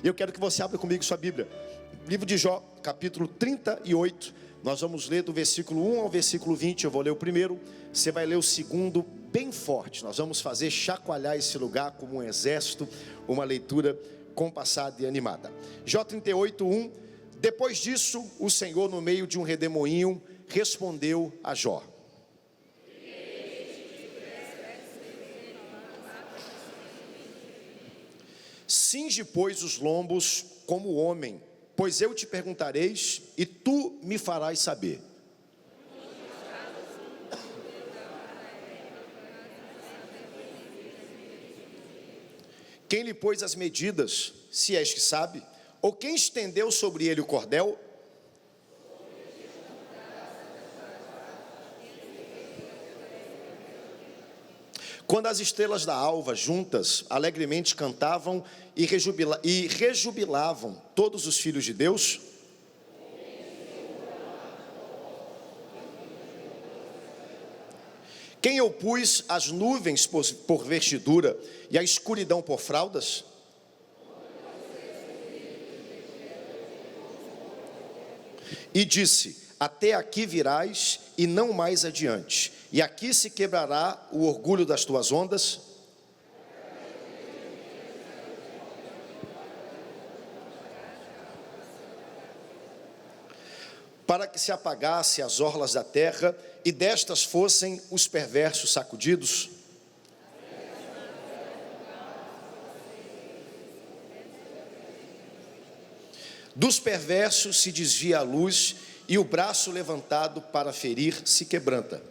Eu quero que você abra comigo sua Bíblia. Livro de Jó, capítulo 38. Nós vamos ler do versículo 1 ao versículo 20. Eu vou ler o primeiro, você vai ler o segundo bem forte. Nós vamos fazer chacoalhar esse lugar como um exército, uma leitura compassada e animada. Jó 38, 1. Depois disso, o Senhor, no meio de um redemoinho, respondeu a Jó: cinge, pois, os lombos como homem, pois eu te perguntareis e tu me farás saber. Quem lhe pôs as medidas, se és que sabe? Ou quem estendeu sobre ele o cordel? Quando as estrelas da alva juntas alegremente cantavam e rejubilavam todos os filhos de Deus? Quem opus as nuvens por vestidura e a escuridão por fraldas? E disse: até aqui virás e não mais adiante, e aqui se quebrará o orgulho das tuas ondas. Para que se apagasse as orlas da terra e destas fossem os perversos sacudidos. Dos perversos se desvia a luz e o braço levantado para ferir se quebranta.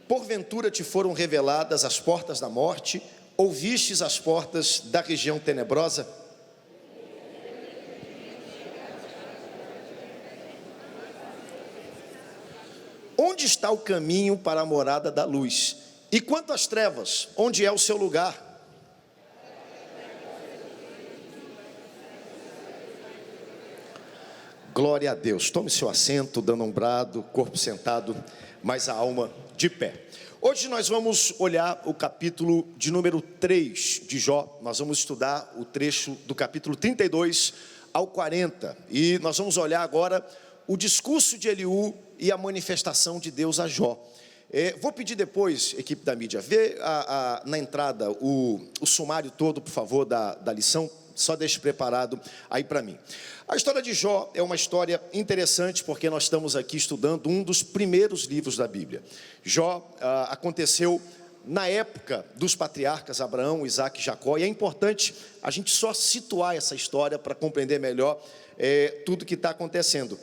Porventura te foram reveladas as portas da morte, ou vistes as portas da região tenebrosa? Onde está o caminho para a morada da luz? E quanto às trevas, onde é o seu lugar? Glória a Deus. Tome seu assento, dando um brado, corpo sentado, mas a alma de pé. Hoje nós vamos olhar o capítulo de número 3 de Jó. Nós vamos estudar o trecho do capítulo 32 ao 40. E nós vamos olhar agora o discurso de Eliú e a manifestação de Deus a Jó. Vou pedir depois, equipe da mídia, vê na entrada o sumário todo, por favor, da lição. Só deixe preparado aí para mim. A história de Jó é uma história interessante, porque nós estamos aqui estudando um dos primeiros livros da Bíblia. Jó aconteceu na época dos patriarcas Abraão, Isaac e Jacó, e é importante a gente só situar essa história para compreender melhor tudo que está acontecendo.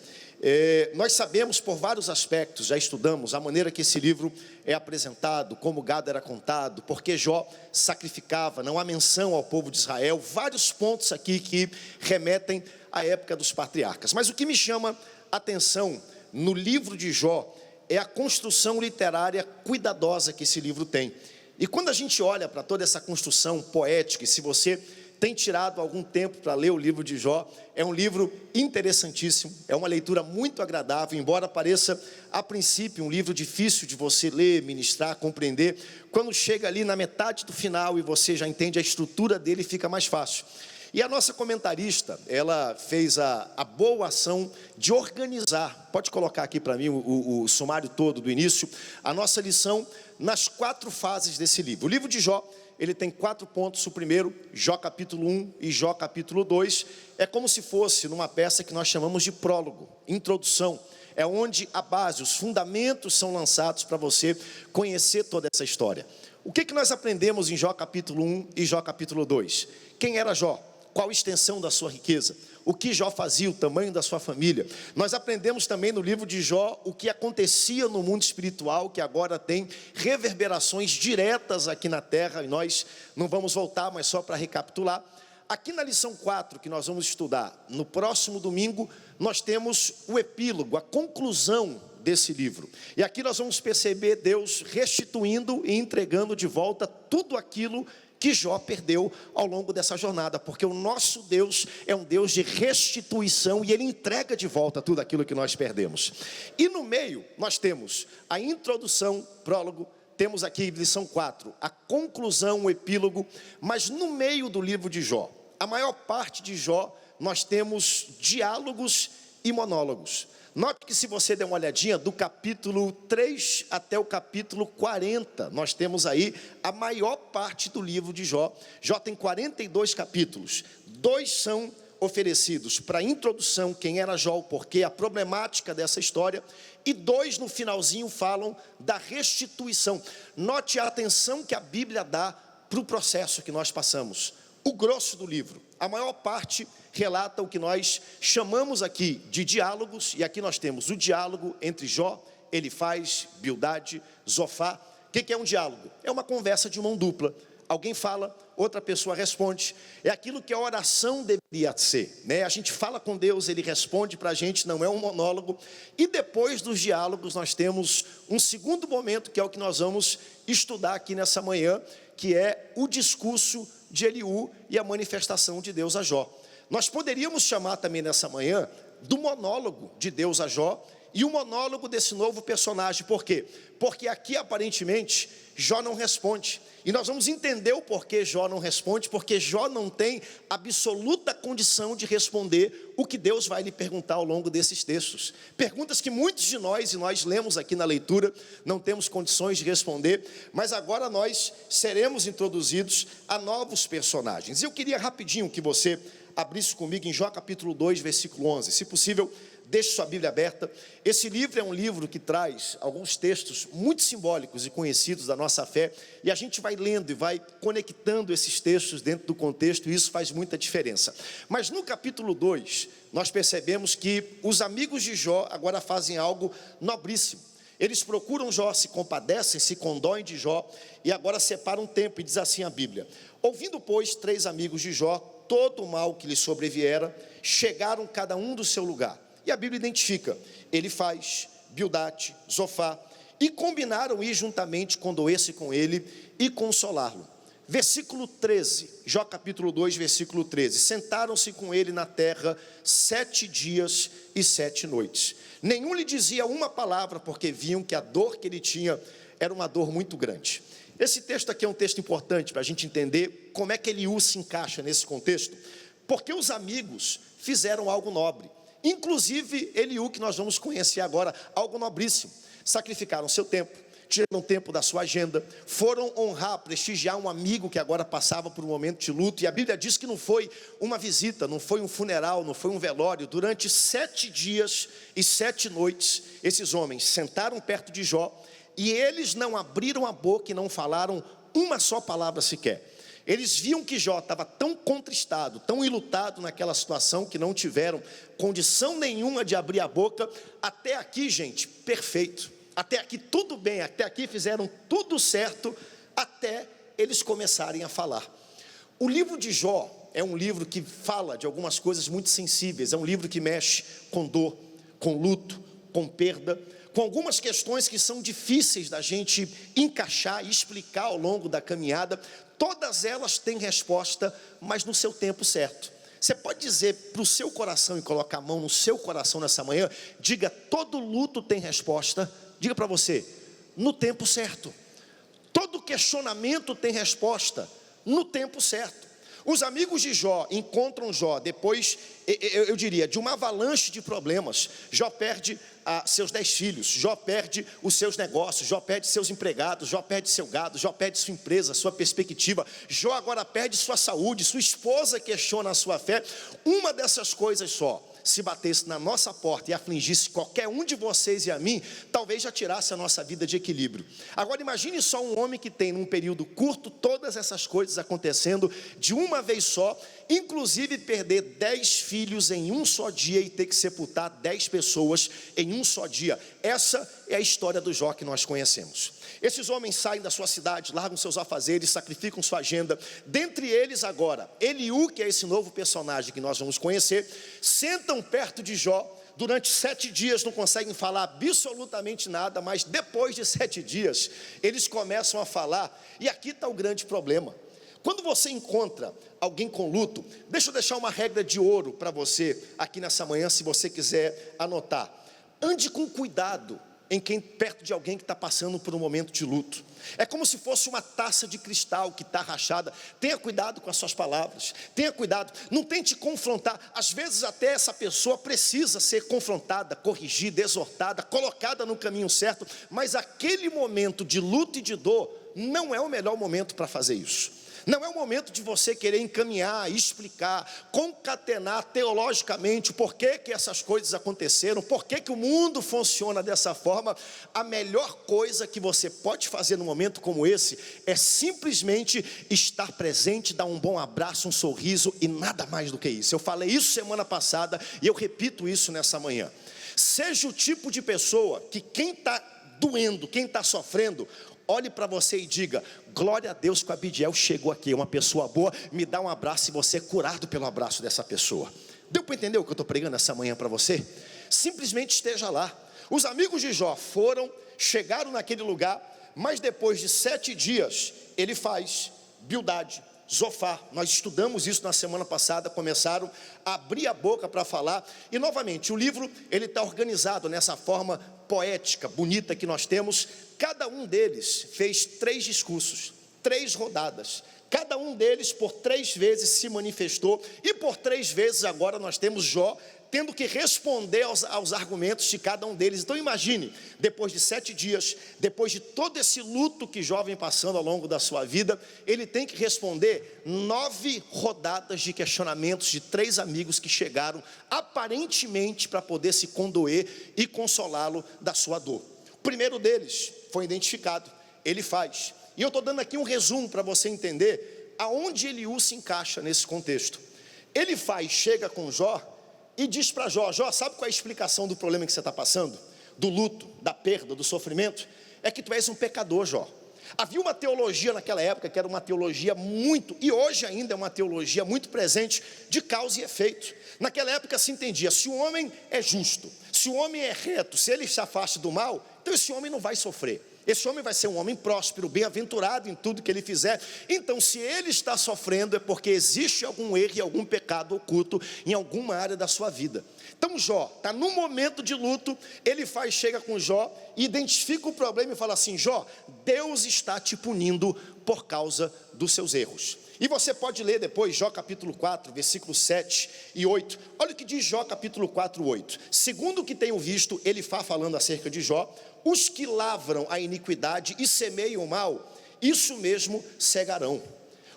Nós sabemos por vários aspectos, já estudamos a maneira que esse livro é apresentado, como o gado era contado, porque Jó sacrificava, não há menção ao povo de Israel, vários pontos aqui que remetem à época dos patriarcas. Mas o que me chama a atenção no livro de Jó é a construção literária cuidadosa que esse livro tem. E quando a gente olha para toda essa construção poética, e se você tem tirado algum tempo para ler o livro de Jó, é um livro interessantíssimo, é uma leitura muito agradável, embora pareça a princípio um livro difícil de você ler, ministrar, compreender. Quando chega ali na metade do final e você já entende a estrutura dele, fica mais fácil. E a nossa comentarista, ela fez a boa ação de organizar, pode colocar aqui para mim o sumário todo do início, a nossa lição nas 4 fases desse livro. O livro de Jó, ele tem 4 pontos. O primeiro, Jó capítulo 1 e Jó capítulo 2, é como se fosse numa peça que nós chamamos de prólogo, introdução. É onde a base, os fundamentos são lançados para você conhecer toda essa história. O que nós aprendemos em Jó capítulo 1 e Jó capítulo 2? Quem era Jó? Qual a extensão da sua riqueza? O que Jó fazia, o tamanho da sua família? Nós aprendemos também no livro de Jó o que acontecia no mundo espiritual, que agora tem reverberações diretas aqui na terra, e nós não vamos voltar, mas só para recapitular. Aqui na lição 4, que nós vamos estudar no próximo domingo, nós temos o epílogo, a conclusão desse livro. E aqui nós vamos perceber Deus restituindo e entregando de volta tudo aquilo que Jó perdeu ao longo dessa jornada, porque o nosso Deus é um Deus de restituição e Ele entrega de volta tudo aquilo que nós perdemos. E no meio nós temos a introdução, prólogo, temos aqui lição 4, a conclusão, o epílogo, mas no meio do livro de Jó, a maior parte de Jó, nós temos diálogos e monólogos. Note que se você der uma olhadinha, do capítulo 3 até o capítulo 40, nós temos aí a maior parte do livro de Jó. Jó tem 42 capítulos, 2 são oferecidos para a introdução, quem era Jó, o porquê, a problemática dessa história, e 2 no finalzinho falam da restituição. Note a atenção que a Bíblia dá para o processo que nós passamos. O grosso do livro, a maior parte relata o que nós chamamos aqui de diálogos, e aqui nós temos o diálogo entre Jó, Elifaz, Bildade, Zofá. O que é um diálogo? É uma conversa de mão dupla. Alguém fala, outra pessoa responde. É aquilo que a oração deveria ser, né? A gente fala com Deus, Ele responde para a gente, não é um monólogo. E depois dos diálogos nós temos um segundo momento, que é o que nós vamos estudar aqui nessa manhã, que é o discurso de Eliú e a manifestação de Deus a Jó. Nós poderíamos chamar também nessa manhã do monólogo de Deus a Jó e o monólogo desse novo personagem. Por quê? Porque aqui aparentemente Jó não responde. E nós vamos entender o porquê Jó não responde, porque Jó não tem absoluta condição de responder o que Deus vai lhe perguntar ao longo desses textos. Perguntas que muitos de nós, e nós lemos aqui na leitura, não temos condições de responder, mas agora nós seremos introduzidos a novos personagens. Eu queria rapidinho que você abrisse comigo em Jó capítulo 2, versículo 11. Se possível, deixe sua Bíblia aberta. Esse livro é um livro que traz alguns textos muito simbólicos e conhecidos da nossa fé, e a gente vai lendo e vai conectando esses textos dentro do contexto, e isso faz muita diferença. Mas no capítulo 2, nós percebemos que os amigos de Jó agora fazem algo nobríssimo. Eles procuram Jó, se compadecem, se condoem de Jó, e agora separam um tempo, e diz assim a Bíblia: ouvindo, pois, 3 amigos de Jó todo o mal que lhe sobreviera, chegaram cada um do seu lugar. E a Bíblia identifica Elifaz, Bildade, Zofá, e combinaram ir juntamente condoer-se com ele e consolá-lo. Versículo 13, Jó capítulo 2, versículo 13. Sentaram-se com ele na terra 7 dias e 7 noites. Nenhum lhe dizia uma palavra, porque viam que a dor que ele tinha era uma dor muito grande. Esse texto aqui é um texto importante para a gente entender como é que Eliú se encaixa nesse contexto, porque os amigos fizeram algo nobre. Inclusive Eliú, que nós vamos conhecer agora, algo nobríssimo. Sacrificaram seu tempo, tiraram tempo da sua agenda, foram honrar, prestigiar um amigo que agora passava por um momento de luto. E a Bíblia diz que não foi uma visita, não foi um funeral, não foi um velório. Durante 7 dias e 7 noites, esses homens sentaram perto de Jó, e eles não abriram a boca e não falaram uma só palavra sequer. Eles viam que Jó estava tão contristado, tão enlutado naquela situação, que não tiveram condição nenhuma de abrir a boca. Até aqui, gente, perfeito. Até aqui tudo bem, até aqui fizeram tudo certo, até eles começarem a falar. O livro de Jó é um livro que fala de algumas coisas muito sensíveis. É um livro que mexe com dor, com luto, com perda, com algumas questões que são difíceis da gente encaixar e explicar ao longo da caminhada. Todas elas têm resposta, mas no seu tempo certo. Você pode dizer para o seu coração e colocar a mão no seu coração nessa manhã, diga: todo luto tem resposta. Diga para você: no tempo certo. Todo questionamento tem resposta, no tempo certo. Os amigos de Jó encontram Jó depois, eu diria, de uma avalanche de problemas. Jó perde seus 10 filhos, Jó perde os seus negócios, Jó perde seus empregados, Jó perde seu gado, Jó perde sua empresa, sua perspectiva. Jó agora perde sua saúde, sua esposa questiona a sua fé. Uma dessas coisas só, se batesse na nossa porta e afligisse qualquer um de vocês e a mim, talvez já tirasse a nossa vida de equilíbrio. Agora imagine só um homem que tem num período curto todas essas coisas acontecendo de uma vez só, inclusive perder 10 filhos em um só dia e ter que sepultar 10 pessoas em um só dia. Essa é a história do Jó que nós conhecemos. Esses homens saem da sua cidade, largam seus afazeres, sacrificam sua agenda. Dentre eles agora, Eliú, que é esse novo personagem que nós vamos conhecer, sentam perto de Jó. Durante 7 dias não conseguem falar absolutamente nada, mas depois de 7 dias, eles começam a falar. E aqui está o grande problema. Quando você encontra alguém com luto, deixa eu deixar uma regra de ouro para você aqui nessa manhã, se você quiser anotar. Ande com cuidado perto de alguém que está passando por um momento de luto. É como se fosse uma taça de cristal que está rachada. Tenha cuidado com as suas palavras, tenha cuidado, não tente confrontar. Às vezes até essa pessoa precisa ser confrontada, corrigida, exortada, colocada no caminho certo, mas aquele momento de luto e de dor não é o melhor momento para fazer isso. Não é o momento de você querer encaminhar, explicar, concatenar teologicamente o porquê que essas coisas aconteceram, porquê que o mundo funciona dessa forma. A melhor coisa que você pode fazer num momento como esse é simplesmente estar presente, dar um bom abraço, um sorriso e nada mais do que isso. Eu falei isso semana passada e eu repito isso nessa manhã. Seja o tipo de pessoa que quem está doendo, quem está sofrendo, olhe para você e diga: glória a Deus que o Abidiel chegou aqui, é uma pessoa boa, me dá um abraço e você é curado pelo abraço dessa pessoa. Deu para entender o que eu estou pregando essa manhã para você? Simplesmente esteja lá. Os amigos de Jó chegaram naquele lugar, mas depois de 7 dias, ele faz Bildade, Zofar, nós estudamos isso na semana passada, começaram a abrir a boca para falar, e novamente, o livro, ele está organizado nessa forma poética, bonita que nós temos. Cada um deles fez 3 discursos, 3 rodadas, cada um deles por 3 vezes se manifestou, e por 3 vezes agora nós temos Jó tendo que responder aos argumentos de cada um deles. Então imagine, depois de 7 dias, depois de todo esse luto que Jó vem passando ao longo da sua vida, ele tem que responder 9 rodadas de questionamentos de 3 amigos que chegaram aparentemente para poder se condoer e consolá-lo da sua dor. O primeiro deles foi identificado, ele faz, e eu estou dando aqui um resumo para você entender aonde Eliú se encaixa nesse contexto. Ele chega com Jó e diz para Jó: Jó, sabe qual é a explicação do problema que você está passando? Do luto, da perda, do sofrimento? É que tu és um pecador, Jó. Havia uma teologia naquela época que era uma teologia muito, e hoje ainda é uma teologia muito presente, de causa e efeito. Naquela época se entendia: se o homem é justo, se o homem é reto, se ele se afasta do mal, então esse homem não vai sofrer. Esse homem vai ser um homem próspero, bem-aventurado em tudo que ele fizer. Então, se ele está sofrendo, é porque existe algum erro e algum pecado oculto em alguma área da sua vida. Então, Jó está num momento de luto, ele chega com Jó, identifica o problema e fala assim: Jó, Deus está te punindo por causa dos seus erros. E você pode ler depois Jó capítulo 4, versículos 7 e 8. Olha o que diz Jó capítulo 4, 8. Segundo o que tenho visto, ele falando acerca de Jó: os que lavram a iniquidade e semeiam o mal, isso mesmo cegarão.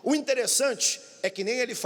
O interessante é que nem ele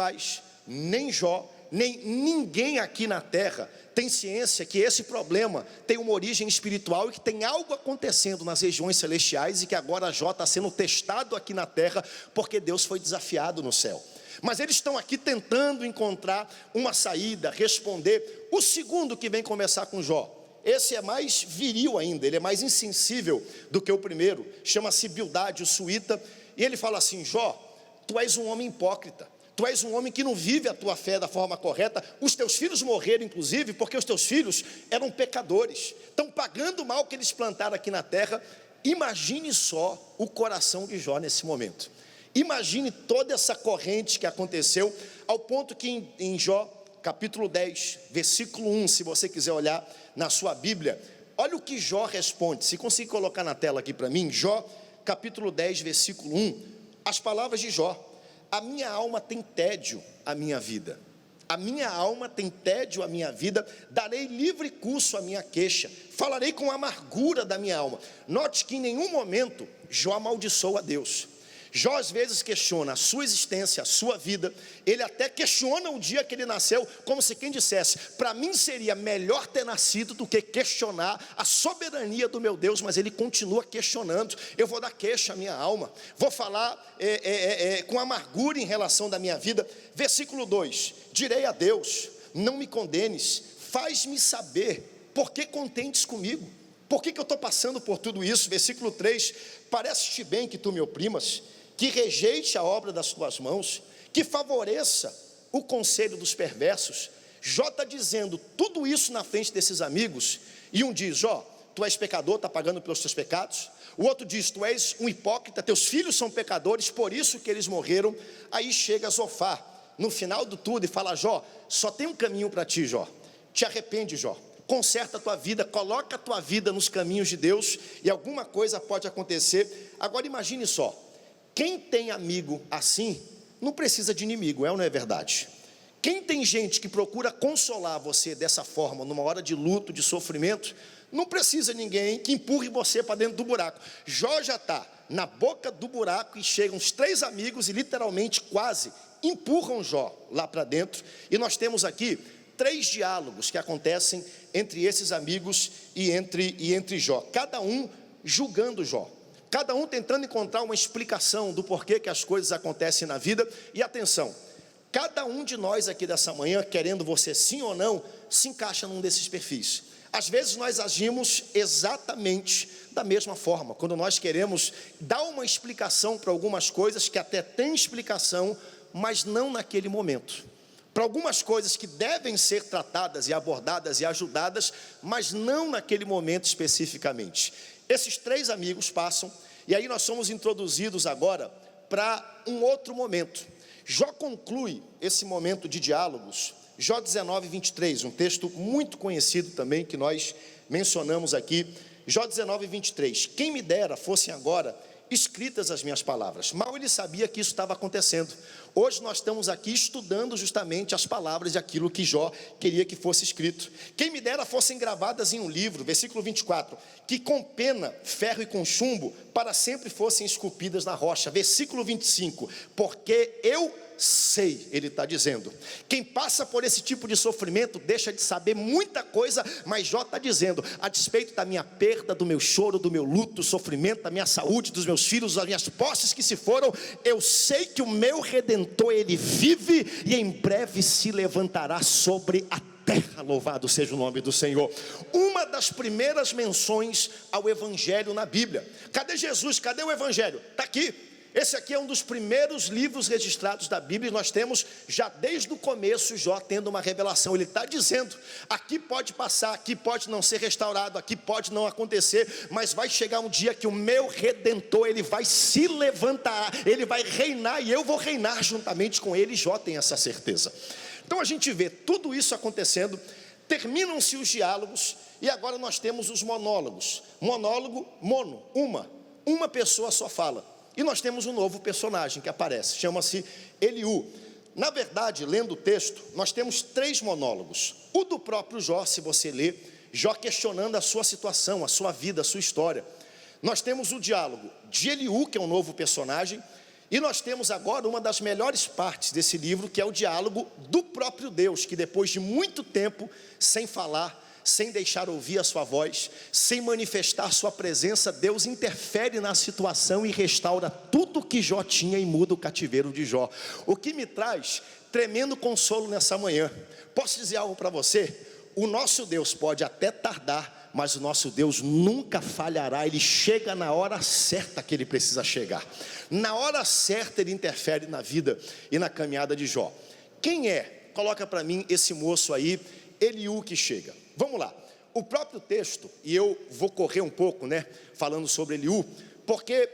nem Jó, nem ninguém aqui na terra tem ciência que esse problema tem uma origem espiritual e que tem algo acontecendo nas regiões celestiais, e que agora Jó está sendo testado aqui na terra, porque Deus foi desafiado no céu. Mas eles estão aqui tentando encontrar uma saída, responder. O segundo que vem conversar com Jó, esse é mais viril ainda, ele é mais insensível do que o primeiro, chama-se Bildade, o suíta, e ele fala assim: Jó, tu és um homem hipócrita, tu és um homem que não vive a tua fé da forma correta, os teus filhos morreram inclusive, porque os teus filhos eram pecadores, estão pagando o mal que eles plantaram aqui na terra. Imagine só o coração de Jó nesse momento, imagine toda essa corrente que aconteceu, ao ponto que em Jó capítulo 10, versículo 1, se você quiser olhar na sua Bíblia, olha o que Jó responde. Se conseguir colocar na tela aqui para mim, Jó capítulo 10, versículo 1, as palavras de Jó: a minha alma tem tédio à minha vida, a minha alma tem tédio à minha vida, darei livre curso à minha queixa, falarei com amargura da minha alma. Note que em nenhum momento Jó amaldiçoa a Deus. Jó às vezes questiona a sua existência, a sua vida, ele até questiona o dia que ele nasceu, como se quem dissesse: para mim seria melhor ter nascido do que questionar a soberania do meu Deus. Mas ele continua questionando: eu vou dar queixa à minha alma, vou falar com amargura em relação da minha vida. Versículo 2, direi a Deus: não me condenes, faz-me saber, por que contentes comigo? Por que eu estou passando por tudo isso? Versículo 3, parece-te bem que tu me oprimas, que rejeite a obra das tuas mãos, que favoreça o conselho dos perversos. Jó está dizendo tudo isso na frente desses amigos, e um diz: Jó, tu és pecador, está pagando pelos teus pecados. O outro diz: tu és um hipócrita, teus filhos são pecadores, por isso que eles morreram. Aí chega Zofar no final do tudo e fala: Jó, só tem um caminho para ti, Jó, te arrepende, Jó, conserta a tua vida, coloca a tua vida nos caminhos de Deus e alguma coisa pode acontecer. Agora imagine só, quem tem amigo assim, não precisa de inimigo, é ou não é verdade? Quem tem gente que procura consolar você dessa forma, numa hora de luto, de sofrimento, não precisa de ninguém que empurre você para dentro do buraco. Jó já está na boca do buraco e chegam os 3 amigos e literalmente quase empurram Jó lá para dentro. E nós temos aqui 3 diálogos que acontecem entre esses amigos e entre Jó. Cada um julgando Jó. Cada um tentando encontrar uma explicação do porquê que as coisas acontecem na vida. E atenção, cada um de nós aqui dessa manhã, querendo você sim ou não, se encaixa num desses perfis. Às vezes nós agimos exatamente da mesma forma, quando nós queremos dar uma explicação para algumas coisas que até tem explicação, mas não naquele momento. Para algumas coisas que devem ser tratadas e abordadas e ajudadas, mas não naquele momento especificamente. Esses 3 amigos passam, e aí nós somos introduzidos agora para um outro momento. Jó conclui esse momento de diálogos, Jó 19, 23, um texto muito conhecido também, que nós mencionamos aqui. Jó 19, 23, quem me dera fossem agora escritas as minhas palavras. Mal ele sabia que isso estava acontecendo. Hoje nós estamos aqui estudando justamente as palavras de aquilo que Jó queria que fosse escrito. Quem me dera fossem gravadas em um livro, versículo 24, que com pena, ferro e com chumbo, para sempre fossem esculpidas na rocha. Versículo 25, porque eu sei, ele está dizendo, quem passa por esse tipo de sofrimento deixa de saber muita coisa, mas Jó está dizendo, a despeito da minha perda, do meu choro, do meu luto, sofrimento, da minha saúde, dos meus filhos, das minhas posses que se foram, eu sei que o meu Redentor, ele vive e em breve se levantará sobre a terra, louvado seja o nome do Senhor. Uma das primeiras menções ao Evangelho na Bíblia. Cadê Jesus? Cadê o Evangelho? Está aqui. Esse aqui é um dos primeiros livros registrados da Bíblia, e nós temos já desde o começo Jó tendo uma revelação. Ele está dizendo, aqui pode passar, aqui pode não ser restaurado, aqui pode não acontecer, mas vai chegar um dia que o meu Redentor, ele vai se levantar, ele vai reinar e eu vou reinar juntamente com ele. Jó tem essa certeza. Então a gente vê tudo isso acontecendo, terminam-se os diálogos e agora nós temos os monólogos. Monólogo, mono, uma pessoa só fala. E nós temos um novo personagem que aparece, chama-se Eliú. Na verdade, lendo o texto, nós temos 3 monólogos. O do próprio Jó, se você ler, Jó questionando a sua situação, a sua vida, a sua história. Nós temos o diálogo de Eliú, que é um novo personagem. E nós temos agora uma das melhores partes desse livro, que é o diálogo do próprio Deus, que depois de muito tempo, sem falar, sem deixar ouvir a sua voz, sem manifestar sua presença, Deus interfere na situação e restaura tudo que Jó tinha e muda o cativeiro de Jó. O que me traz tremendo consolo nessa manhã. Posso dizer algo para você? O nosso Deus pode até tardar, mas o nosso Deus nunca falhará. Ele chega na hora certa que ele precisa chegar. Na hora certa ele interfere na vida e na caminhada de Jó. Quem é? Coloca para mim esse moço aí, Eliú, que chega. Vamos lá, o próprio texto, e eu vou correr um pouco, falando sobre Eliú, porque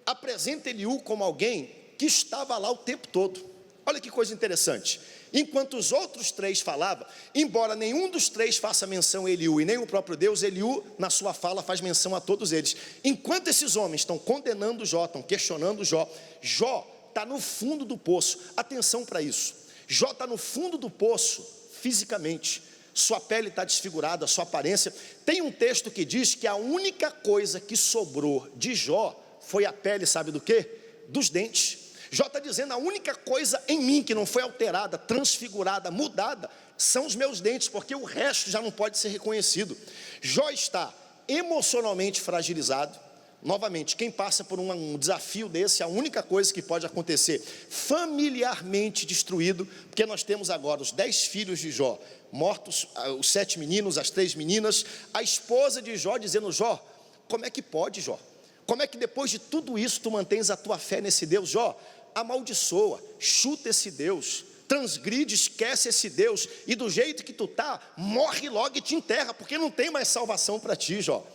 apresenta Eliú como alguém que estava lá o tempo todo. Olha que coisa interessante, enquanto os outros 3 falavam, embora nenhum dos 3 faça menção a Eliú, e nem o próprio Deus, Eliú na sua fala faz menção a todos eles. Enquanto esses homens estão condenando Jó, estão questionando Jó, Jó está no fundo do poço. Atenção para isso, Jó está no fundo do poço, fisicamente, sua pele está desfigurada, sua aparência. Tem um texto que diz que a única coisa que sobrou de Jó foi a pele, sabe do quê? Dos dentes. Jó está dizendo, a única coisa em mim que não foi alterada, transfigurada, mudada, são os meus dentes, porque o resto já não pode ser reconhecido. Jó está emocionalmente fragilizado. Novamente, quem passa por um desafio desse, a única coisa que pode acontecer, familiarmente destruído, porque nós temos agora os 10 filhos de Jó mortos, os 7 meninos, as 3 meninas, a esposa de Jó dizendo, Jó, como é que pode, Jó? Como é que depois de tudo isso tu mantens a tua fé nesse Deus? Jó, amaldiçoa, chuta esse Deus, transgride, esquece esse Deus, e do jeito que tu tá, morre logo e te enterra, porque não tem mais salvação para ti, Jó.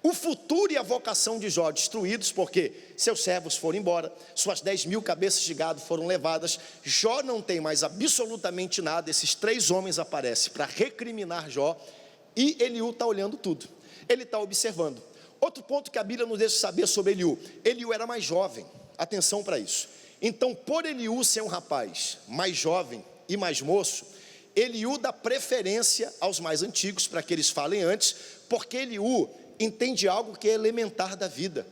O futuro e a vocação de Jó destruídos, porque seus servos foram embora, suas 10.000 cabeças de gado foram levadas, Jó não tem mais absolutamente nada. Esses 3 homens aparecem para recriminar Jó, e Eliú está olhando tudo, ele está observando. Outro ponto que a Bíblia nos deixa saber sobre Eliú: Eliú era mais jovem, atenção para isso. Então, por Eliú ser um rapaz mais jovem e mais moço, Eliú dá preferência aos mais antigos para que eles falem antes, porque Eliú entende algo que é elementar da vida: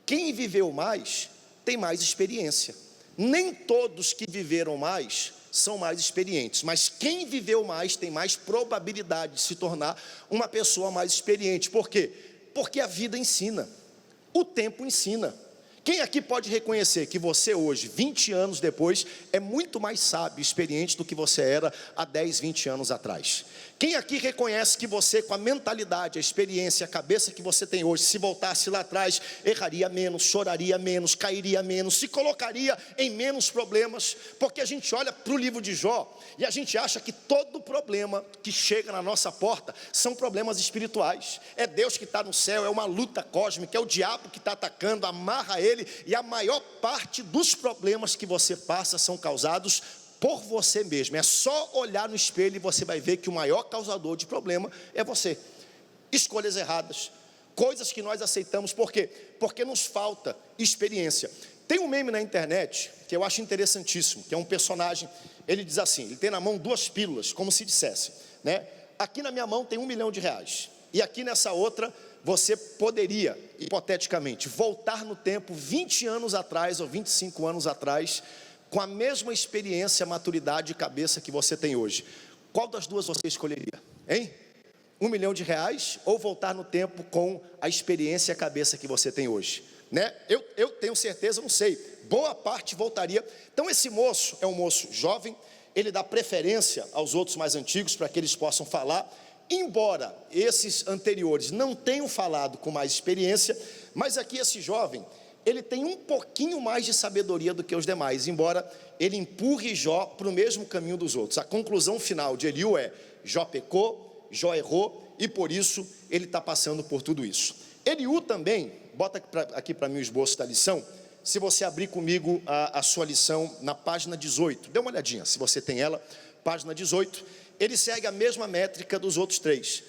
quem viveu mais tem mais experiência. Nem todos que viveram mais são mais experientes, mas quem viveu mais tem mais probabilidade de se tornar uma pessoa mais experiente. Por quê? Porque a vida ensina, o tempo ensina. Quem aqui pode reconhecer que você hoje, 20 anos depois, é muito mais sábio e experiente do que você era há 10, 20 anos atrás? Quem aqui reconhece que você, com a mentalidade, a experiência, a cabeça que você tem hoje, se voltasse lá atrás, erraria menos, choraria menos, cairia menos, se colocaria em menos problemas? Porque a gente olha para o livro de Jó e a gente acha que todo problema que chega na nossa porta são problemas espirituais. É Deus que está no céu, é uma luta cósmica, é o diabo que está atacando, amarra ele, e a maior parte dos problemas que você passa são causados por você mesmo. É só olhar no espelho e você vai ver que o maior causador de problema é você. Escolhas erradas, coisas que nós aceitamos. Por quê? Porque nos falta experiência. Tem um meme na internet que eu acho interessantíssimo, que é um personagem, ele diz assim, ele tem na mão 2 pílulas, como se dissesse, né? Aqui na minha mão tem R$1 milhão, e aqui nessa outra você poderia, hipoteticamente, voltar no tempo 20 anos atrás ou 25 anos atrás, com a mesma experiência, maturidade e cabeça que você tem hoje. Qual das duas você escolheria? Hein? R$1 milhão ou voltar no tempo com a experiência e a cabeça que você tem hoje? Né? Eu tenho certeza, não sei, boa parte voltaria. Então esse moço é um moço jovem, ele dá preferência aos outros mais antigos para que eles possam falar, embora esses anteriores não tenham falado com mais experiência, mas aqui esse jovem, ele tem um pouquinho mais de sabedoria do que os demais, embora ele empurre Jó para o mesmo caminho dos outros. A conclusão final de Eliú é: Jó pecou, Jó errou, e por isso ele está passando por tudo isso. Eliú também, bota aqui para mim o esboço da lição, se você abrir comigo a sua lição na página 18, dê uma olhadinha, se você tem ela, página 18, ele segue a mesma métrica dos outros 3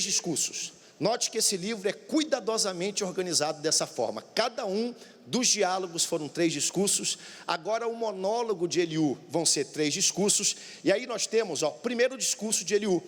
discursos. Note que esse livro é cuidadosamente organizado dessa forma. Cada um dos diálogos foram 3 discursos. Agora o monólogo de Eliú vão ser 3 discursos. E aí nós temos, primeiro discurso de Eliú,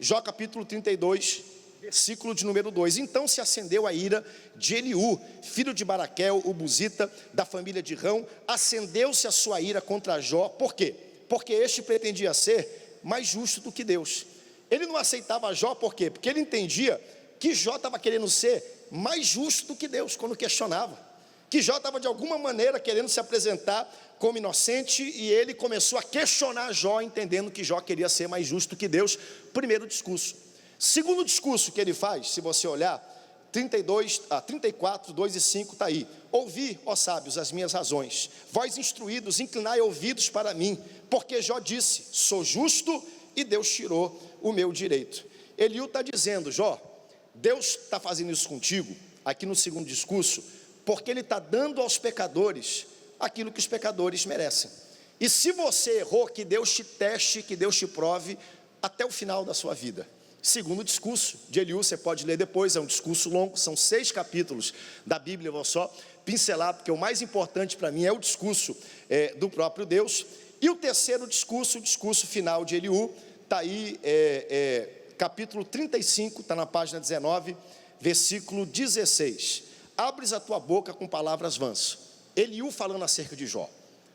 Jó capítulo 32, versículo de número 2. Então se acendeu a ira de Eliú, filho de Baraquel, o buzita, da família de Rão. Acendeu-se a sua ira contra Jó. Por quê? Porque este pretendia ser mais justo do que Deus. Ele não aceitava Jó, por quê? Porque ele entendia que Jó estava querendo ser mais justo do que Deus quando questionava, que Jó estava de alguma maneira querendo se apresentar como inocente, e ele começou a questionar Jó, entendendo que Jó queria ser mais justo que Deus. Primeiro discurso. Segundo discurso que ele faz, se você olhar, 34, 2 e 5 está aí: ouvi, ó sábios, as minhas razões, vós instruídos, inclinai ouvidos para mim, porque Jó disse, sou justo e Deus tirou o meu direito. Eliú está dizendo: Jó, Deus está fazendo isso contigo, aqui no segundo discurso, porque Ele está dando aos pecadores aquilo que os pecadores merecem. E se você errou, que Deus te teste, que Deus te prove até o final da sua vida. Segundo discurso de Eliú, você pode ler depois, é um discurso longo, são 6 capítulos da Bíblia, eu vou só pincelar, porque o mais importante para mim é o discurso do próprio Deus. E o terceiro discurso, o discurso final de Eliú, está aí, capítulo 35, está na página 19, versículo 16. Abres a tua boca com palavras vãs. Eliú falando acerca de Jó.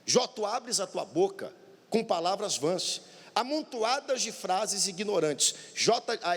Jó, tu abres a tua boca com palavras vãs, amontoadas de frases ignorantes.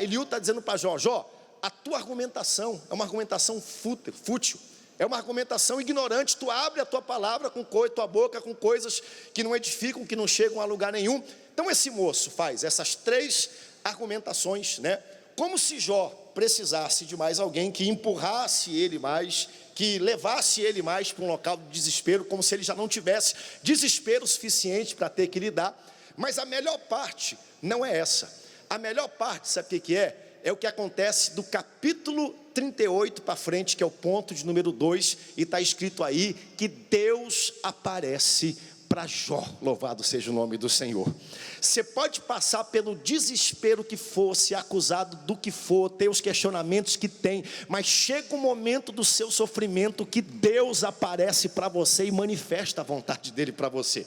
Eliú está dizendo para Jó: Jó, a tua argumentação é uma argumentação fútil, é uma argumentação ignorante. Tu abre a tua palavra tua boca com coisas que não edificam, que não chegam a lugar nenhum. Então esse moço faz essas 3 argumentações, né? Como se Jó precisasse de mais alguém que empurrasse ele mais, que levasse ele mais para um local de desespero, como se ele já não tivesse desespero suficiente para ter que lidar. Mas a melhor parte não é essa. A melhor parte, sabe o que é? É o que acontece do capítulo 38 para frente, que é o ponto de número 2, e está escrito aí que Deus aparece para Jó, louvado seja o nome do Senhor. Você pode passar pelo desespero que for, ser acusado do que for, ter os questionamentos que tem, mas chega um momento do seu sofrimento que Deus aparece para você e manifesta a vontade dele para você.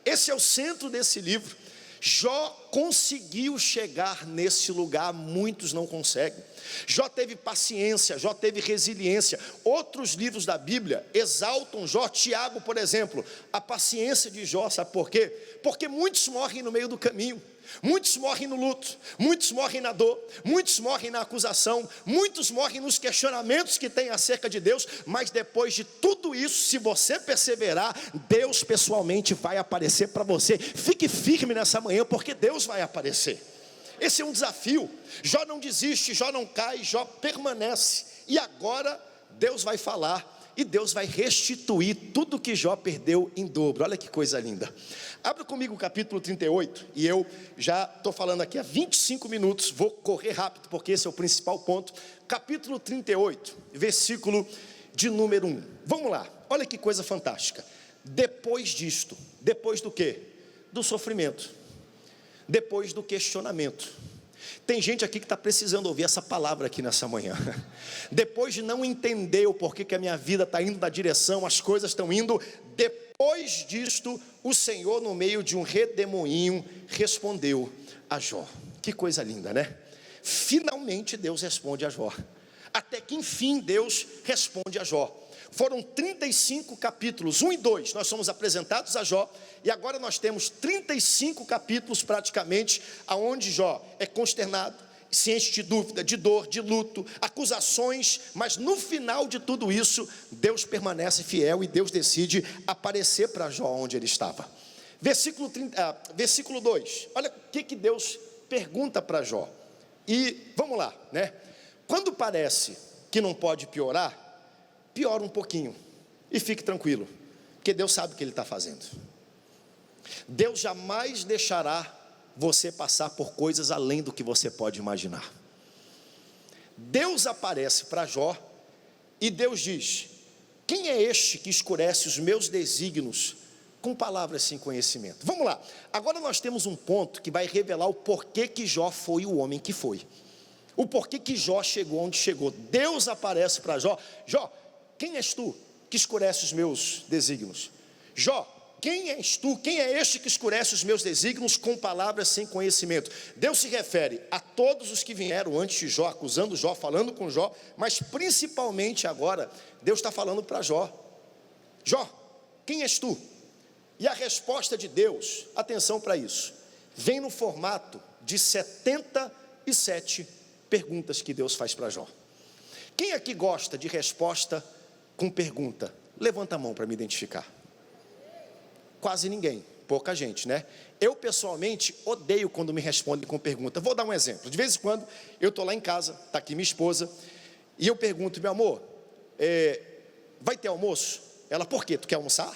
Esse é o centro desse livro. Jó conseguiu chegar nesse lugar, muitos não conseguem. Jó teve paciência, Jó teve resiliência. Outros livros da Bíblia exaltam Jó. Tiago, por exemplo, a paciência de Jó, sabe por quê? Porque muitos morrem no meio do caminho, muitos morrem no luto, muitos morrem na dor, muitos morrem na acusação, muitos morrem nos questionamentos que tem acerca de Deus, mas depois de tudo isso, se você perseverar, Deus pessoalmente vai aparecer para você. Fique firme nessa manhã, porque Deus vai aparecer. Esse é um desafio. Jó não desiste, Jó não cai, Jó permanece. E agora Deus vai falar e Deus vai restituir tudo que Jó perdeu em dobro. Olha que coisa linda. Abra comigo o capítulo 38, e eu já estou falando aqui há 25 minutos, vou correr rápido porque esse é o principal ponto. Capítulo 38, versículo de número 1. Vamos lá, olha que coisa fantástica. Depois disto, depois do quê? Do sofrimento, depois do questionamento. Tem gente aqui que está precisando ouvir essa palavra aqui nessa manhã. Depois de não entender o porquê que a minha vida está indo na direção, as coisas estão indo, depois disto, o Senhor, no meio de um redemoinho, respondeu a Jó. Que coisa linda, né? Finalmente Deus responde a Jó. Até que enfim Deus responde a Jó. Foram 35 capítulos, 1 e 2, nós somos apresentados a Jó, e agora nós temos 35 capítulos praticamente, aonde Jó é consternado, se enche de dúvida, de dor, de luto, acusações, mas no final de tudo isso, Deus permanece fiel e Deus decide aparecer para Jó onde ele estava. Versículo 2, olha o que Deus pergunta para Jó, e vamos lá, né? Quando parece que não pode piorar, piora um pouquinho, e fique tranquilo, porque Deus sabe o que Ele está fazendo. Deus jamais deixará você passar por coisas além do que você pode imaginar. Deus aparece para Jó, e Deus diz: quem é este que escurece os meus desígnios com palavras sem conhecimento? Vamos lá, agora nós temos um ponto que vai revelar o porquê que Jó foi o homem que foi, o porquê que Jó chegou onde chegou. Deus aparece para Jó: Jó, quem és tu que escurece os meus desígnios? Jó, quem és tu? Quem é este que escurece os meus desígnios com palavras sem conhecimento? Deus se refere a todos os que vieram antes de Jó, acusando Jó, falando com Jó, mas principalmente agora, Deus está falando para Jó. Jó, quem és tu? E a resposta de Deus, atenção para isso, vem no formato de 77 perguntas que Deus faz para Jó. Quem aqui gosta de resposta com pergunta? Levanta a mão para me identificar. Quase ninguém, pouca gente, né? Eu pessoalmente odeio quando me respondem com pergunta. Vou dar um exemplo. De vez em quando eu estou lá em casa, está aqui minha esposa, e eu pergunto: meu amor, vai ter almoço? Ela: por quê? Tu quer almoçar?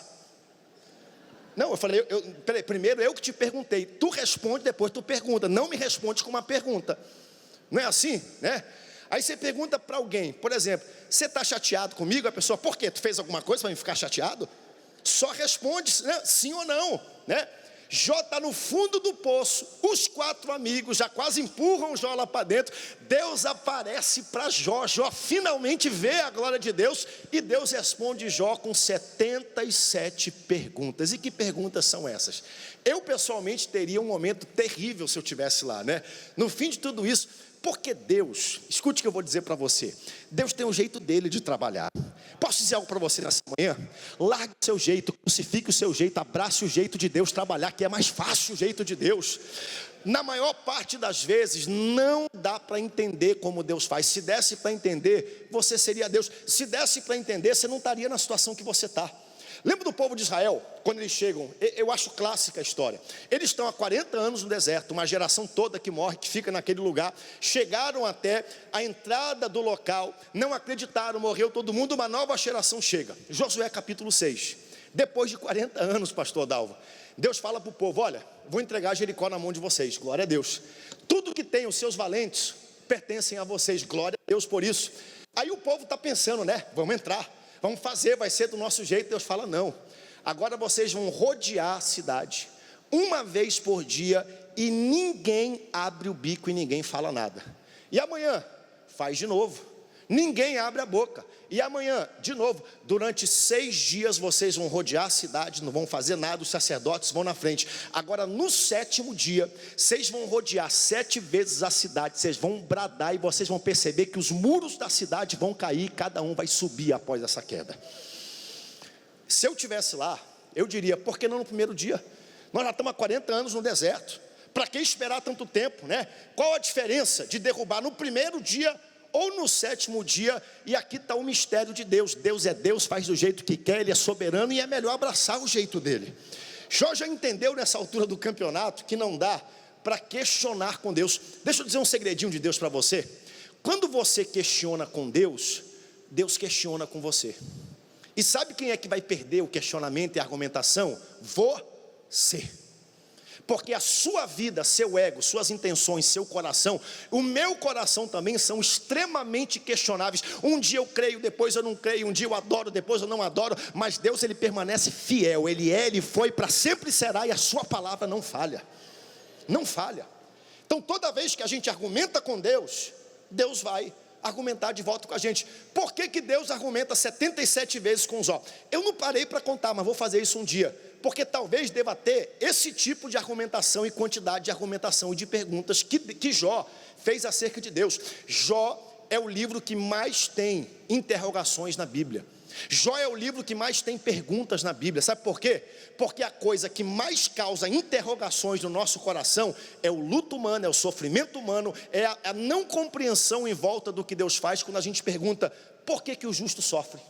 Não, eu falei, peraí, primeiro eu que te perguntei, tu responde, depois tu pergunta, não me responde com uma pergunta. Não é assim, né? Aí você pergunta para alguém, por exemplo, você está chateado comigo? A pessoa: por quê? Tu fez alguma coisa para me ficar chateado? Só responde, né? Sim ou não, né? Jó está no fundo do poço, os 4 amigos já quase empurram Jó lá para dentro. Deus aparece para Jó, Jó finalmente vê a glória de Deus, e Deus responde Jó com 77 perguntas. E que perguntas são essas? Eu pessoalmente teria um momento terrível se eu estivesse lá, né? No fim de tudo isso, porque Deus, escute o que eu vou dizer para você, Deus tem um jeito dele de trabalhar. Posso dizer algo para você nessa manhã? Largue o seu jeito, crucifique o seu jeito, abrace o jeito de Deus trabalhar, que é mais fácil o jeito de Deus. Na maior parte das vezes não dá para entender como Deus faz. Se desse para entender, você seria Deus. Se desse para entender, você não estaria na situação que você está. Lembra do povo de Israel, quando eles chegam? Eu acho clássica a história. Eles estão há 40 anos no deserto, uma geração toda que morre, que fica naquele lugar. Chegaram até a entrada do local, não acreditaram, morreu todo mundo, uma nova geração chega. Josué capítulo 6. Depois de 40 anos, pastor Dalva, Deus fala para o povo: olha, vou entregar Jericó na mão de vocês, glória a Deus. Tudo que tem os seus valentes pertencem a vocês, glória a Deus por isso. Aí o povo está pensando, né? Vamos entrar. Vamos fazer, vai ser do nosso jeito. Deus fala: não, Agora vocês vão rodear a cidade uma vez por dia e ninguém abre o bico e ninguém fala nada. E amanhã, faz de novo. Ninguém abre a boca. E amanhã, de novo, durante 6 dias vocês vão rodear a cidade, não vão fazer nada, os sacerdotes vão na frente. Agora, no 7º dia, vocês vão rodear 7 vezes a cidade, vocês vão bradar e vocês vão perceber que os muros da cidade vão cair, cada um vai subir após essa queda. Se eu estivesse lá, eu diria, por que não no primeiro dia? Nós já estamos há 40 anos no deserto. Para que esperar tanto tempo, né? Qual a diferença de derrubar no primeiro dia ou no 7º dia? E aqui está o mistério de Deus. Deus é Deus, faz do jeito que quer, Ele é soberano e é melhor abraçar o jeito dele. Jó já entendeu nessa altura do campeonato que não dá para questionar com Deus. Deixa eu dizer um segredinho de Deus para você. Quando você questiona com Deus, Deus questiona com você. E sabe quem é que vai perder o questionamento e a argumentação? Você. Porque a sua vida, seu ego, suas intenções, seu coração, o meu coração também são extremamente questionáveis. Um dia eu creio, depois eu não creio, um dia eu adoro, depois eu não adoro, mas Deus, Ele permanece fiel, Ele é, Ele foi, para sempre será, e a sua palavra não falha, não falha. Então toda vez que a gente argumenta com Deus, Deus vai argumentar de volta com a gente. Por que Deus argumenta 77 vezes com Jó? Eu não parei para contar, mas vou fazer isso um dia, porque talvez deva ter esse tipo de argumentação e quantidade de argumentação e de perguntas que Jó fez acerca de Deus. Jó é o livro que mais tem interrogações na Bíblia. Jó é o livro que mais tem perguntas na Bíblia. Sabe por quê? Porque a coisa que mais causa interrogações no nosso coração é o luto humano, é o sofrimento humano, é a não compreensão em volta do que Deus faz, quando a gente pergunta, por que o justo sofre?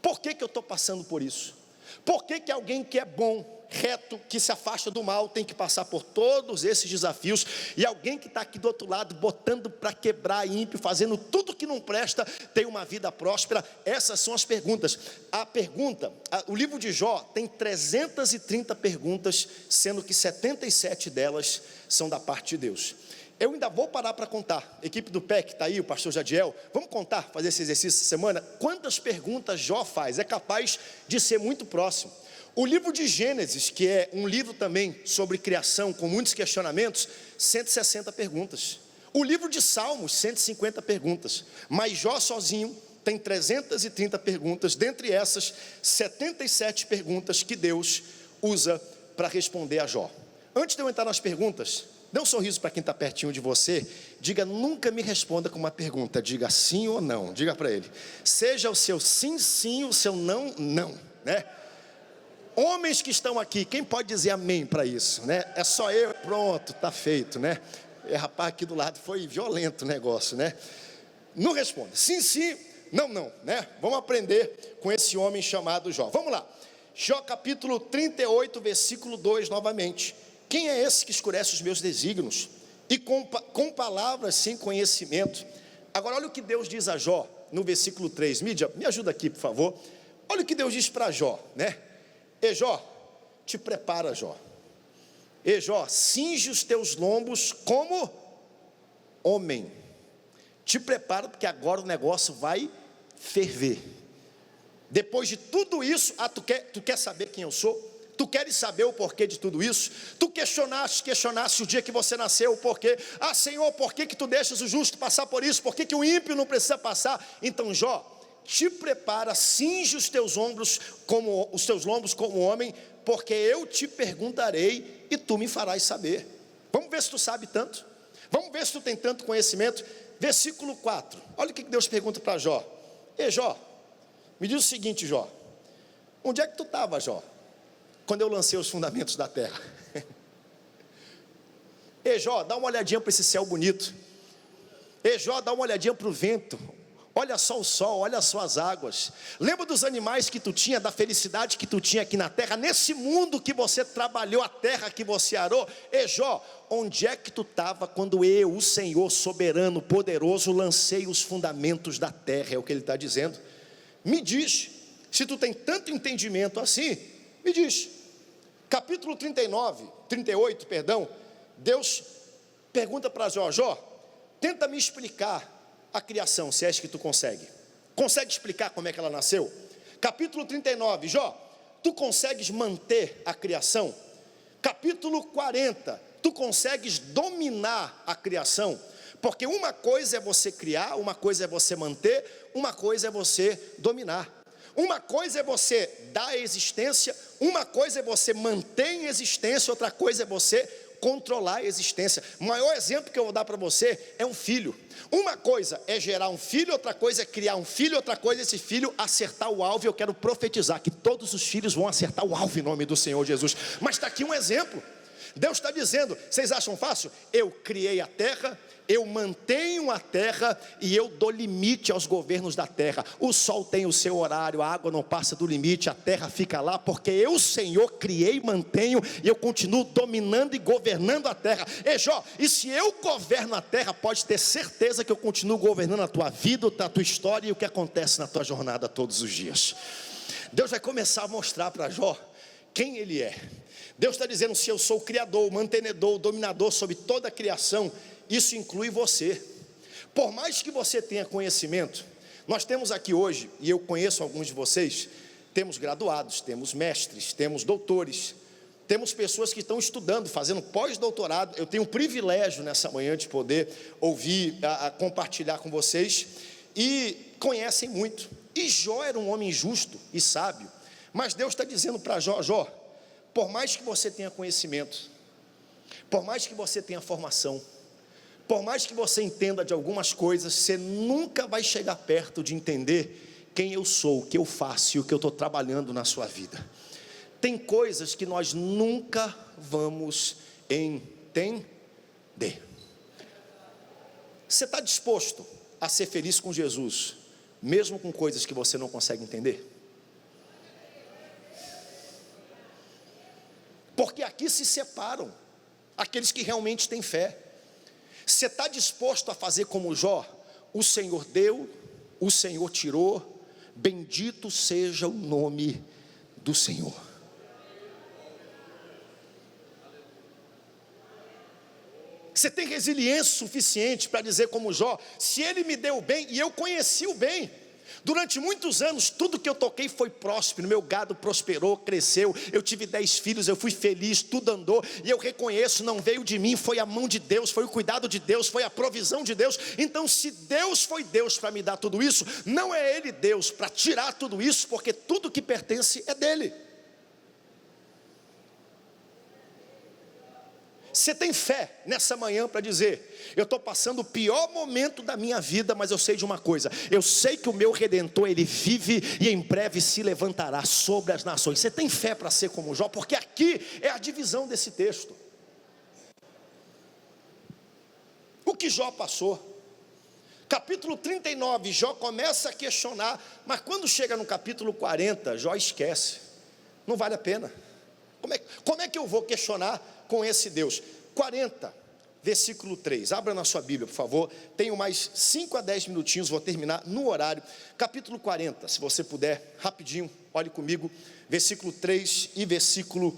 Por que eu estou passando por isso? Por que alguém que é bom, reto, que se afasta do mal, tem que passar por todos esses desafios, e alguém que está aqui do outro lado, botando para quebrar ímpio, fazendo tudo que não presta, tem uma vida próspera? Essas são as perguntas. O livro de Jó tem 330 perguntas, sendo que 77 delas são da parte de Deus. Eu ainda vou parar para contar. Equipe do PEC está aí, o pastor Jadiel, vamos contar, fazer esse exercício essa semana, quantas perguntas Jó faz. É capaz de ser muito próximo. O livro de Gênesis, que é um livro também sobre criação, com muitos questionamentos, 160 perguntas. O livro de Salmos, 150 perguntas. Mas Jó sozinho tem 330 perguntas, dentre essas, 77 perguntas que Deus usa para responder a Jó. Antes de eu entrar nas perguntas, dê um sorriso para quem está pertinho de você. Diga, nunca me responda com uma pergunta, diga sim ou não. Diga para ele, seja o seu sim, sim, o seu não, não, né? Homens que estão aqui, quem pode dizer amém para isso, né? É só eu, pronto, está feito, né? Rapaz, aqui do lado foi violento o negócio, né? Não responda, sim, sim, não, não, né? Vamos aprender com esse homem chamado Jó. Vamos lá, Jó capítulo 38, versículo 2 novamente. Quem é esse que escurece os meus desígnios e com palavras sem conhecimento? Agora olha o que Deus diz a Jó no versículo 3. Mídia, me ajuda aqui por favor. Olha o que Deus diz para Jó, né? E Jó, te prepara, Jó. E Jó, cinge os teus lombos como homem. Te prepara, porque agora o negócio vai ferver. Depois de tudo isso, tu quer saber quem eu sou? Tu queres saber o porquê de tudo isso? Tu questionaste o dia que você nasceu, o porquê. Ah, Senhor, por que tu deixas o justo passar por isso? Por que o ímpio não precisa passar? Então, Jó, te prepara, cinge os teus lombos como homem, porque eu te perguntarei e tu me farás saber. Vamos ver se tu sabe tanto. Vamos ver se tu tem tanto conhecimento. Versículo 4. Olha o que Deus pergunta para Jó. E Jó, me diz o seguinte, Jó. Onde é que tu estava, Jó, quando eu lancei os fundamentos da terra? E Jó, dá uma olhadinha para esse céu bonito. E Jó, dá uma olhadinha para o vento. Olha só o sol, olha só as águas. Lembra dos animais que tu tinha, da felicidade que tu tinha aqui na terra, nesse mundo que você trabalhou, a terra que você arou? E Jó, onde é que tu estava quando eu, o Senhor soberano, poderoso, lancei os fundamentos da terra? É o que ele está dizendo. Me diz, se tu tem tanto entendimento assim, me diz. Capítulo 38, Deus pergunta para Jó, Jó, tenta me explicar a criação, se és que tu consegue explicar como é que ela nasceu? Capítulo 39, Jó, tu consegues manter a criação? Capítulo 40, tu consegues dominar a criação? Porque uma coisa é você criar, uma coisa é você manter, uma coisa é você dominar. Uma coisa é você dar existência, uma coisa é você manter em existência, outra coisa é você controlar a existência. O maior exemplo que eu vou dar para você é um filho. Uma coisa é gerar um filho, outra coisa é criar um filho, outra coisa é esse filho acertar o alvo. E eu quero profetizar que todos os filhos vão acertar o alvo em nome do Senhor Jesus. Mas está aqui um exemplo. Deus está dizendo, vocês acham fácil? Eu criei a terra, eu mantenho a terra e eu dou limite aos governos da terra. O sol tem o seu horário, a água não passa do limite, a terra fica lá, porque eu, Senhor, criei, mantenho e eu continuo dominando e governando a terra. Ei, Jó, e se eu governo a terra, pode ter certeza que eu continuo governando a tua vida, a tua história e o que acontece na tua jornada todos os dias. Deus vai começar a mostrar para Jó quem ele é. Deus está dizendo, se eu sou o criador, o mantenedor, o dominador sobre toda a criação, isso inclui você. Por mais que você tenha conhecimento, nós temos aqui hoje, e eu conheço alguns de vocês, temos graduados, temos mestres, temos doutores, temos pessoas que estão estudando, fazendo pós-doutorado. Eu tenho o privilégio nessa manhã de poder ouvir, compartilhar com vocês, e conhecem muito. E Jó era um homem justo e sábio, mas Deus está dizendo para Jó, Jó, por mais que você tenha conhecimento, por mais que você tenha formação, por mais que você entenda de algumas coisas, você nunca vai chegar perto de entender quem eu sou, o que eu faço e o que eu estou trabalhando na sua vida. Tem coisas que nós nunca vamos entender. Você está disposto a ser feliz com Jesus, mesmo com coisas que você não consegue entender? Porque aqui se separam aqueles que realmente têm fé. Você está disposto a fazer como Jó? O Senhor deu, o Senhor tirou, bendito seja o nome do Senhor. Você tem resiliência suficiente para dizer como Jó, se ele me deu o bem, e eu conheci o bem, durante muitos anos, tudo que eu toquei foi próspero, meu gado prosperou, cresceu, eu tive 10 filhos, eu fui feliz, tudo andou, e eu reconheço, não veio de mim, foi a mão de Deus, foi o cuidado de Deus, foi a provisão de Deus. Então se Deus foi Deus para me dar tudo isso, não é Ele Deus para tirar tudo isso, porque tudo que pertence é dEle. Você tem fé nessa manhã para dizer, eu estou passando o pior momento da minha vida, mas eu sei de uma coisa, eu sei que o meu Redentor, Ele vive e em breve se levantará sobre as nações. Você tem fé para ser como Jó? Porque aqui é a divisão desse texto. O que Jó passou? Capítulo 39, Jó começa a questionar, mas quando chega no capítulo 40, Jó esquece, não vale a pena. Como é que eu vou questionar com esse Deus? 40, versículo 3, abra na sua Bíblia, por favor. Tenho mais 5 a 10 minutinhos, vou terminar no horário. Capítulo 40, se você puder, rapidinho, olhe comigo, versículo 3 e versículo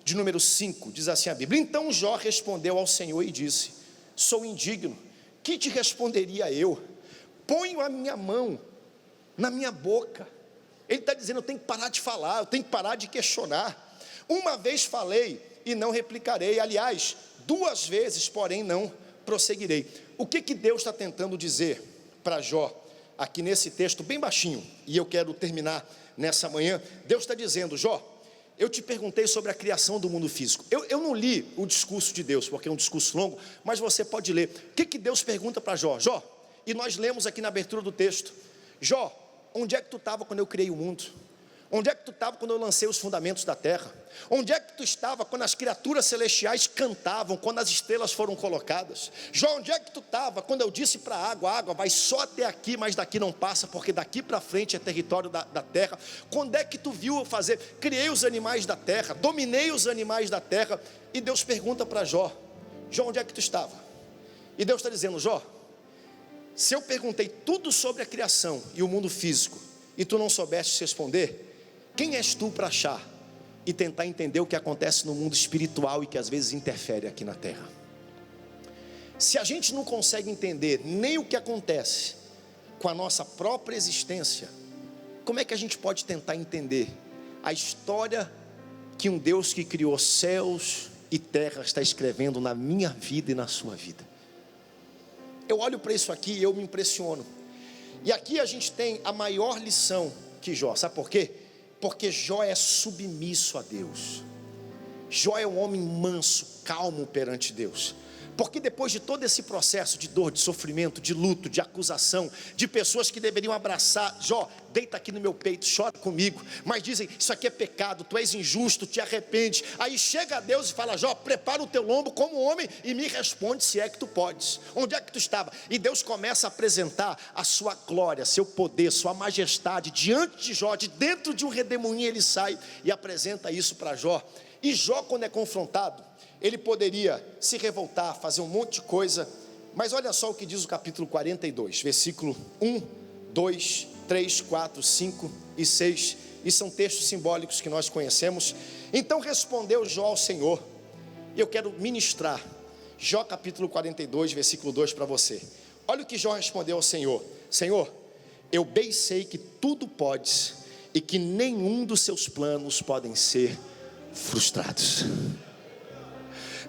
de número 5, diz assim a Bíblia. Então Jó respondeu ao Senhor e disse, sou indigno, que te responderia eu? Ponho a minha mão na minha boca. Ele está dizendo, eu tenho que parar de falar, eu tenho que parar de questionar. Uma vez falei e não replicarei, aliás, 2 vezes, porém não prosseguirei. O que Deus está tentando dizer para Jó, aqui nesse texto bem baixinho, e eu quero terminar nessa manhã. Deus está dizendo, Jó, eu te perguntei sobre a criação do mundo físico. Eu não li o discurso de Deus, porque é um discurso longo, mas você pode ler. O que Deus pergunta para Jó? Jó, e nós lemos aqui na abertura do texto, Jó, onde é que tu estava quando eu criei o mundo? Onde é que tu estava quando eu lancei os fundamentos da terra? Onde é que tu estava quando as criaturas celestiais cantavam, quando as estrelas foram colocadas? Jó, onde é que tu estava quando eu disse para a água vai só até aqui, mas daqui não passa, porque daqui para frente é território da terra? Quando é que tu viu eu fazer? Criei os animais da terra, dominei os animais da terra. E Deus pergunta para Jó, Jó, onde é que tu estava? E Deus está dizendo, Jó, se eu perguntei tudo sobre a criação e o mundo físico, e tu não soubeste responder, quem és tu para achar e tentar entender o que acontece no mundo espiritual e que às vezes interfere aqui na terra? Se a gente não consegue entender nem o que acontece com a nossa própria existência, como é que a gente pode tentar entender a história que um Deus que criou céus e terra está escrevendo na minha vida e na sua vida. Eu olho para isso aqui e eu me impressiono. E aqui a gente tem a maior lição que Jó. Sabe por quê? Porque Jó é submisso a Deus. Jó é um homem manso, calmo perante Deus. Porque depois de todo esse processo de dor, de sofrimento, de luto, de acusação, de pessoas que deveriam abraçar, Jó, deita aqui no meu peito, chora comigo, mas dizem, isso aqui é pecado, tu és injusto, te arrepende. Aí chega a Deus e fala, Jó, prepara o teu lombo como homem e me responde se é que tu podes. Onde é que tu estava? E Deus começa a apresentar a sua glória, seu poder, sua majestade diante de Jó. De dentro de um redemoinho ele sai e apresenta isso para Jó. E Jó, quando é confrontado, ele poderia se revoltar, fazer um monte de coisa, mas olha só o que diz o capítulo 42, versículo 1, 2, 3, 4, 5 e 6, e são textos simbólicos que nós conhecemos. Então respondeu Jó ao Senhor, e eu quero ministrar Jó capítulo 42, versículo 2 para você. Olha o que Jó respondeu ao Senhor: Senhor, eu bem sei que tudo podes, e que nenhum dos seus planos podem ser frustrados.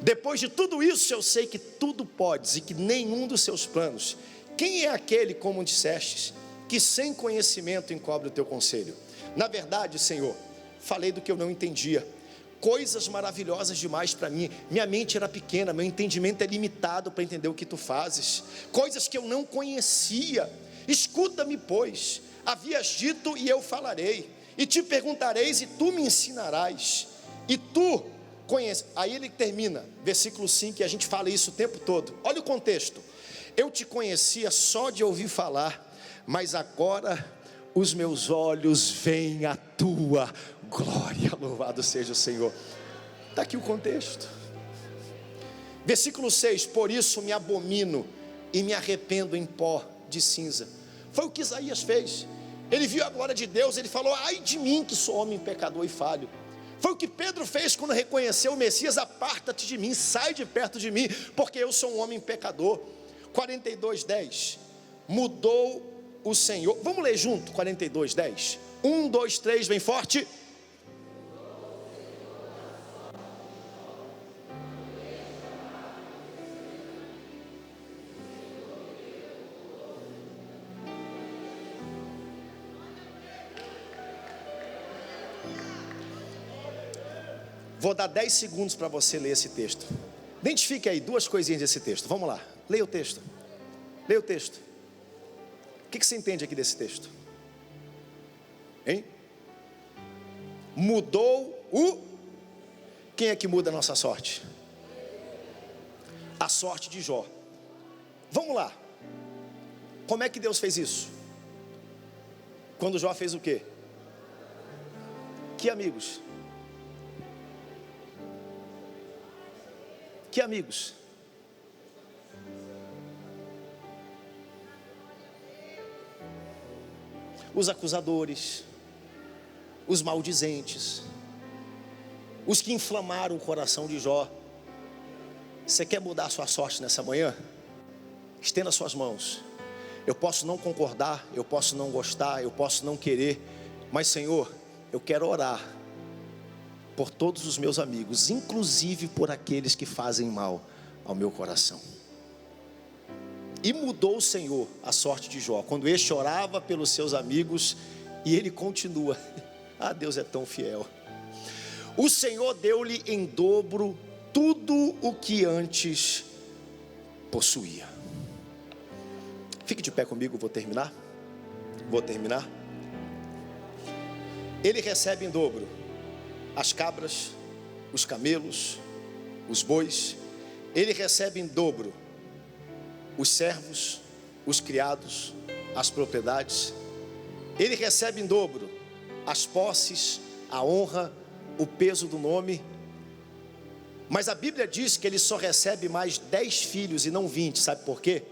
Depois de tudo isso, eu sei que tudo podes e que nenhum dos seus planos. Quem é aquele, como dissestes, que sem conhecimento encobre o teu conselho? Na verdade, Senhor, falei do que eu não entendia, coisas maravilhosas demais para mim. Minha mente era pequena, meu entendimento é limitado para entender o que tu fazes, coisas que eu não conhecia. Escuta-me, pois, havias dito e eu falarei, e te perguntareis e tu me ensinarás, e tu conhece. Aí ele termina, versículo 5, e a gente fala isso o tempo todo. Olha o contexto: eu te conhecia só de ouvir falar, mas agora os meus olhos veem a tua glória. Louvado seja o Senhor. Está aqui o contexto. Versículo 6: por isso me abomino e me arrependo em pó de cinza. Foi o que Isaías fez. Ele viu a glória de Deus, ele falou, ai de mim que sou homem pecador e falho. Foi o que Pedro fez quando reconheceu o Messias: aparta-te de mim, sai de perto de mim, porque eu sou um homem pecador. 42:10, mudou o Senhor. Vamos ler junto, 42:10, 1, 2, 3, bem forte. Vou dar 10 segundos para você ler esse texto. Identifique aí duas coisinhas desse texto. Vamos lá, leia o texto. Leia o texto. O que você entende aqui desse texto? Hein? Mudou o... Quem é que muda a nossa sorte? A sorte de Jó. Vamos lá. Como é que Deus fez isso? Quando Jó fez o quê? Que amigos? Que amigos? Os acusadores, os maldizentes, os que inflamaram o coração de Jó. Você quer mudar a sua sorte nessa manhã? Estenda suas mãos. Eu posso não concordar, eu posso não gostar, eu posso não querer, mas Senhor, eu quero orar por todos os meus amigos, inclusive por aqueles que fazem mal ao meu coração. E mudou o Senhor a sorte de Jó, quando este orava pelos seus amigos, e ele continua. Ah, Deus é tão fiel. O Senhor deu-lhe em dobro tudo o que antes possuía. Fique de pé comigo, vou terminar. Ele recebe em dobro as cabras, os camelos, os bois. Ele recebe em dobro os servos, os criados, as propriedades. Ele recebe em dobro as posses, a honra, o peso do nome. Mas a Bíblia diz que ele só recebe mais 10 filhos e não 20, sabe por quê?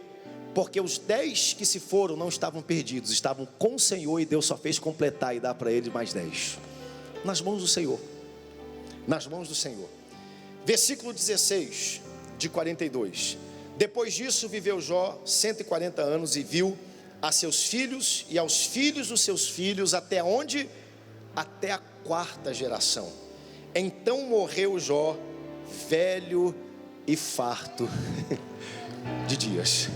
Porque os 10 que se foram não estavam perdidos, estavam com o Senhor, e Deus só fez completar e dar para eles mais 10. Nas mãos do Senhor. Nas mãos do Senhor. Versículo 16 de 42. Depois disso viveu Jó 140 anos e viu a seus filhos e aos filhos dos seus filhos, até onde? Até a quarta geração. Então morreu Jó, velho e farto de dias.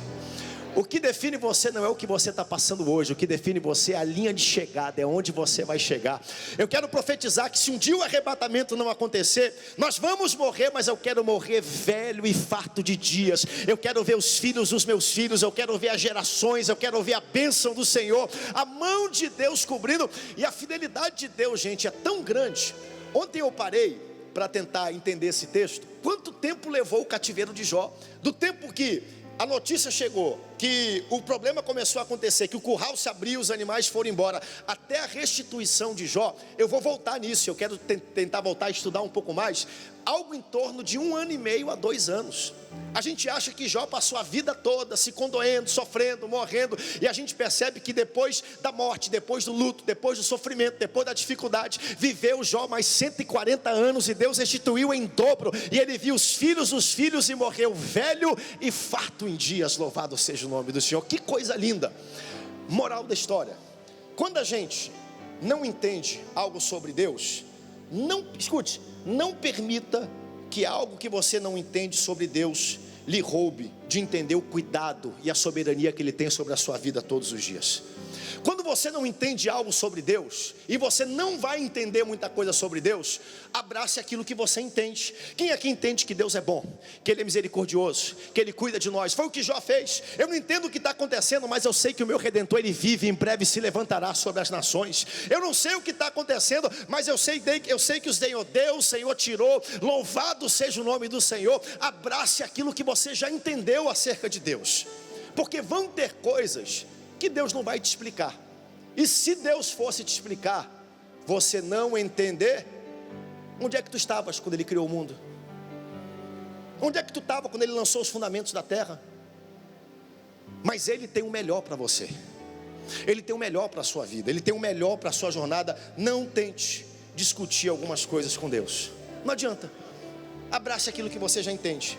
O que define você não é o que você está passando hoje. O que define você é a linha de chegada, é onde você vai chegar. Eu quero profetizar que se um dia o arrebatamento não acontecer, nós vamos morrer, mas eu quero morrer velho e farto de dias. Eu quero ver os filhos dos meus filhos, eu quero ver as gerações, eu quero ver a bênção do Senhor, a mão de Deus cobrindo. E a fidelidade de Deus, gente, é tão grande. Ontem eu parei para tentar entender esse texto. Quanto tempo levou o cativeiro de Jó? Do tempo que a notícia chegou, que o problema começou a acontecer, que o curral se abriu, os animais foram embora, até a restituição de Jó. Eu vou voltar nisso, eu quero tentar voltar a estudar um pouco mais. Algo em torno de 1 ano e meio a 2 anos. A gente acha que Jó passou a vida toda se condoendo, sofrendo, morrendo, e a gente percebe que depois da morte, depois do luto, depois do sofrimento, depois da dificuldade, viveu Jó mais 140 anos, e Deus restituiu em dobro, e ele viu os filhos dos filhos, e morreu velho e farto em dias. Louvado seja o nome do Senhor. Que coisa linda. Moral da história: quando a gente não entende algo sobre Deus, não permita que algo que você não entende sobre Deus lhe roube de entender o cuidado e a soberania que Ele tem sobre a sua vida todos os dias. Quando você não entende algo sobre Deus, e você não vai entender muita coisa sobre Deus, abrace aquilo que você entende. Quem aqui entende que Deus é bom, que Ele é misericordioso, que Ele cuida de nós? Foi o que Jó fez. Eu não entendo o que está acontecendo, mas eu sei que o meu Redentor, Ele vive, em breve se levantará sobre as nações. Eu não sei o que está acontecendo, mas eu sei que os Deus, o Senhor tirou. Louvado seja o nome do Senhor. Abrace aquilo que você já entendeu acerca de Deus, porque vão ter coisas que Deus não vai te explicar, e se Deus fosse te explicar, você não entender. Onde é que tu estavas quando Ele criou o mundo? Onde é que tu estava quando Ele lançou os fundamentos da terra? Mas Ele tem o melhor para você, Ele tem o melhor para a sua vida, Ele tem o melhor para a sua jornada. Não tente discutir algumas coisas com Deus, não adianta. Abrace aquilo que você já entende.